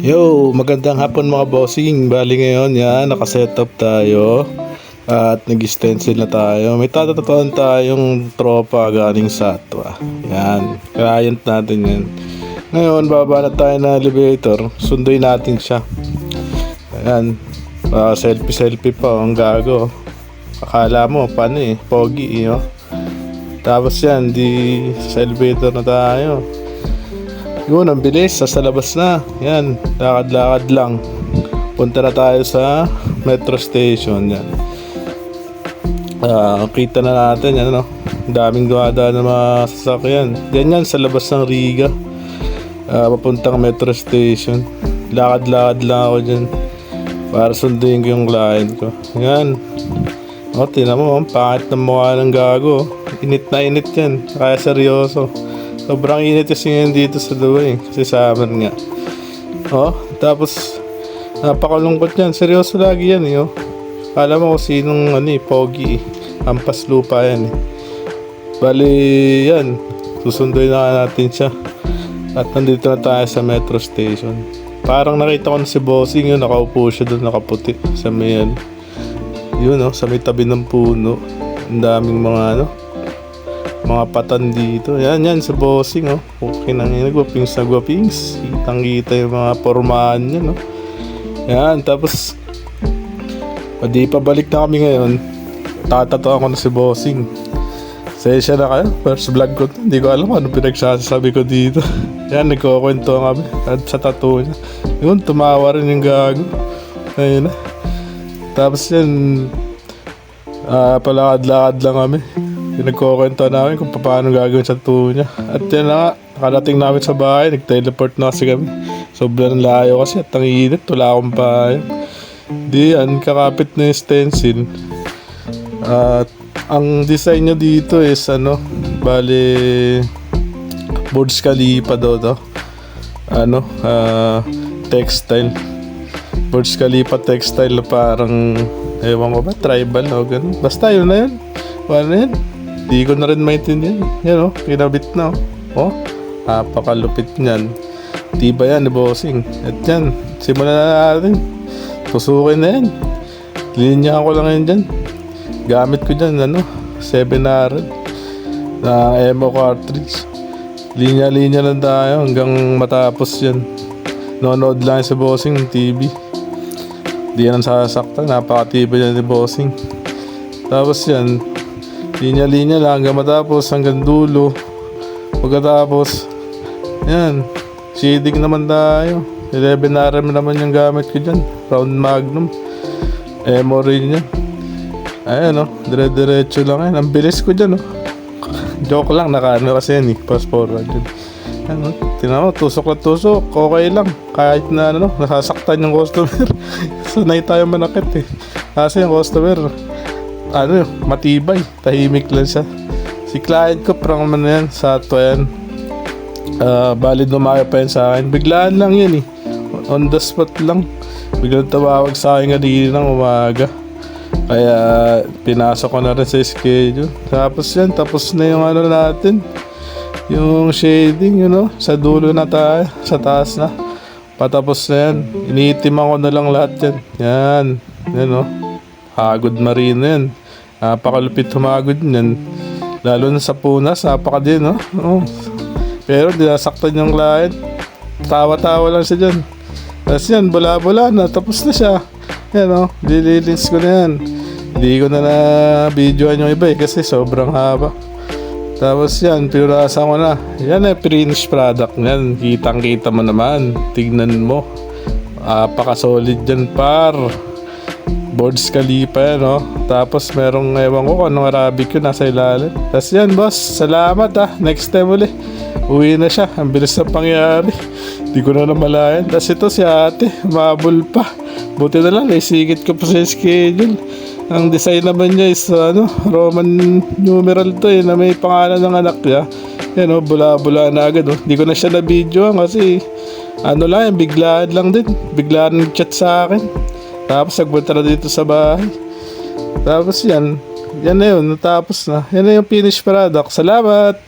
Yo, magandang hapon mga bossing. Bali ngayon yan, nakasetup tayo at nag-stencil na tayo. May tatatoan tayong tropa galing sa Atwa. Yan, client natin yan. Ngayon, baba na tayo ng elevator. Sunduin natin siya. Ayan, selfie-selfie pa, ang gago. Akala mo, paano pogi Tapos yan, di sa elevator na tayo. Yun, ang bilis, sa labas na. Yan, lakad-lakad lang. Punta na tayo sa metro station. Yan. Kita na natin, yan, daming dumadaan na mga sasakyan. Yan, sa labas ng Riga. Papuntang metro station. Lakad-lakad lang ako dyan para sunduin ko yung client ko. Yan. Tingnan mo, ang pangit ng mukha ng gago. Init na init yan, kaya seryoso. Sobrang init kasi ngayon dito sa Dubai kasi summer nga. Tapos napakalungkot yan. Seryoso lagi yan Alam mo kung sinong pogi Ampas lupa yan Bali yan, susunduin na natin siya. At nandito na tayo sa metro station. Parang nakita ko na si Bossing nakaupo siya doon, nakaputi sa may sa may tabi ng puno. Ang daming mga mga patan dito. Yan sa Bossing Okay nang gwapings na gwapings. Kitang kita yung mga pormahan niya Yan, tapos di pabalik na kami ngayon. Tatatawa ko na si Bossing. Sesya na kayo, first vlog ko. Hindi ko alam ano pinagsasabi ko dito. Yan, nagkukwento kami at sa tattoo niya. Yun, tumawa rin yung gago. Ayun na. Tapos yan, palakad-lakad lang kami. Pinagkukwento namin kung paano gagawin sa tattoo niya. At yan na nga, nakarating namin sa bahay. Nag-teleport na kasi kami. Sobrang layo kasi at ang init. Wala akong pahay. Di yan, kakapit na yung stencil. At ang design niya dito is bali Burj Khalifa daw to. Textile. Burj Khalifa textile na parang ewan ko ba, tribal ganun. Basta yun na yun. Ano yan? Di ko na rin maintindihan. Yan kinabit na napakalupit niyan. Diba yan ni Bossing? At yan, simulan na natin. Tusukin na yan. Linya ko lang yan dyan. Gamit ko dyan 7R na emo cartridge. Linya-linya lang tayo hanggang matapos yan. Nonood lang si Bossing ng TV. Di yan ang sasaktan. Napakatibay yan ni Bossing. Tapos yan, linya-linya lang hanggang matapos, hanggang dulo. Pagkatapos yan, shading naman tayo. 11RM naman yung gamit ko dyan. Round Magnum emo rin yan. Ayan dire-diretso lang yan. Ang bilis ko dyan Joke lang, kasi yan fast forward yun. Tingnan mo, tusok na tusok. Okay lang, kahit na nasasaktan yung customer. Sanay tayo manakit kasi yung customer matibay, tahimik lang siya. Si client ko prang man yan, sa Atwa yan. Bali dumayo pa yan sa akin. Biglaan lang yan on the spot lang. Biglang tawag sa akin kanina ng umaga. Kaya pinasok ko na rin sa schedule. Tapos yan, tapos na yung natin, yung shading sa dulo na tayo, sa taas na. Patapos na yan. Iniitiman ko na lang lahat yan. Yan hagod marino yan. Napakalupit humagod yan. Lalo na sa punas, napakadin Pero dinasaktan yung client. Tawa-tawa lang siya dyan. Tapos yan, bula-bula na. Tapos na siya. Yan dililins ko na yan. Hindi ko na videoan yung iba kasi sobrang haba. Tapos yan, pinurasan ko na. Yan finished product yan. Kitang-kita mo naman. Tignan mo. Paka-solid dyan par. Burj Khalifa yan Tapos merong ewan ko kung anong Arabic yun nasa ilalim. Tapos yan boss, salamat next time ulit. Uwi na siya, ang bilis na pangyari. Di ko na namalayan. Tapos ito si ate, mabul pa. Buti na lang, isigit ko pa sa schedule. Ang design naman niya is Roman numeral to na may pangalan ng anak niya. Yan bula-bula na agad Di ko na siya na-videoan kasi lang, biglaan lang din. Biglaan nag-chat sa akin. Tapos nagpunta na dito sa bahay. Tapos yan na yun, natapos na. Yan na yung finished product. Salamat!